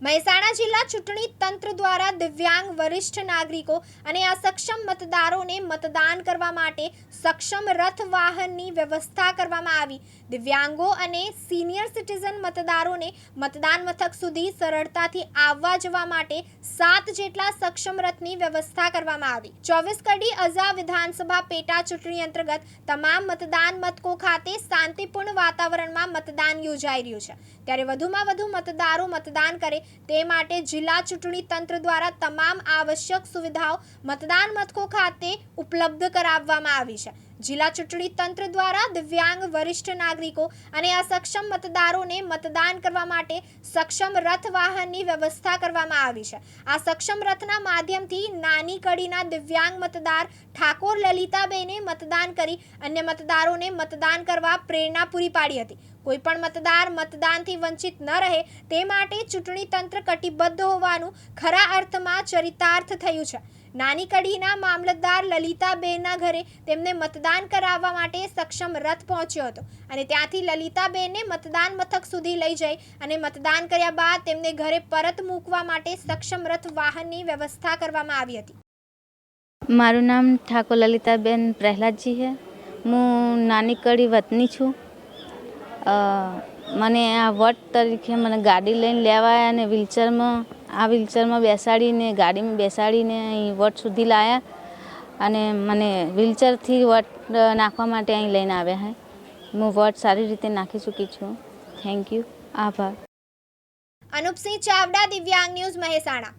મહેસાણા જિલ્લા ચૂંટણી તંત્ર દ્વારા દિવ્યાંગ વરિષ્ઠ નાગરિકો અને અસક્ષમ મતદારોને મતદાન કરવા માટે સક્ષમ રથ વાહનની વ્યવસ્થા કરવામાં આવી। દિવ્યાંગો અને સિનિયર સિટીઝન મતદારોને મતદાન મથક સુધી સરળતાથી આવવા જવા માટે 7 જેટલા સક્ષમ રથની વ્યવસ્થા કરવામાં આવી। 24 કડી અઝા વિધાનસભા પેટા ચૂંટણી અંતર્ગત તમામ મતદાન મથકો ખાતે શાંતિપૂર્ણ વાતાવરણમાં મતદાન યોજાઈ રહ્યું છે, ત્યારે વધુમાં વધુ મતદારો મતદાન કરે તે માટે જિલ્લા ચૂંટણી તંત્ર દ્વારા તમામ આવશ્યક સુવિધાઓ મતદાન મથકો ખાતે ઉપલબ્ધ કરાવવામાં આવી છે। જિલ્લા ચૂંટણી તંત્ર દ્વારા દિવ્યાંગ વરિષ્ઠ નાગરિકો અને અસક્ષમ મતદારોને મતદાન કરવા માટે સક્ષમ રથ વાહનની વ્યવસ્થા કરવામાં આવી છે। આ સક્ષમ રથના માધ્યમથી નાની કડીના દિવ્યાંગ મતદાર ઠાકોર લલિતાબેને મતદાન કરી અન્ય મતદારોને મતદાન કરવા પ્રેરણા પૂરી પાડી હતી। કોઈ પણ મતદાર મતદાનથી વંચિત ન રહે તે માટે ચૂંટણી તંત્ર કટિબદ્ધ હોવાનું ખરા અર્થમાં ચરિતાર્થ થયું છે। નાની કડીના મામલતદાર લલિતાબેનના ઘરે તેમને મતદાન કરાવવા માટે સક્ષમ રથ પહોંચ્યો હતો અને ત્યાંથી લલિતાબેનને મતદાન મથક સુધી લઈ જઈ અને મતદાન કર્યા બાદ તેમને ઘરે પરત મૂકવા માટે સક્ષમ રથ વાહનની વ્યવસ્થા કરવામાં આવી હતી। મારું નામ ઠાકોર લલિતાબેન પ્રહલાદજી છે। હું નાની કડી વતની છું। મને આ વોટ તરીકે મને ગાડી લઈને લેવાયા અને વ્હીલચેરમાં બેસાડીને ગાડીમાં બેસાડીને અહીં વોટ સુધી લાવ્યા અને મને વ્હીલચેરથી વોટ નાખવા માટે અહીં લઈને આવ્યા છે। હું વોટ સારી રીતે નાખી ચૂકી છું। થેન્ક યુ, આભાર। અનુપસિંહ ચાવડા, દિવ્યાંગ ન્યૂઝ, મહેસાણા।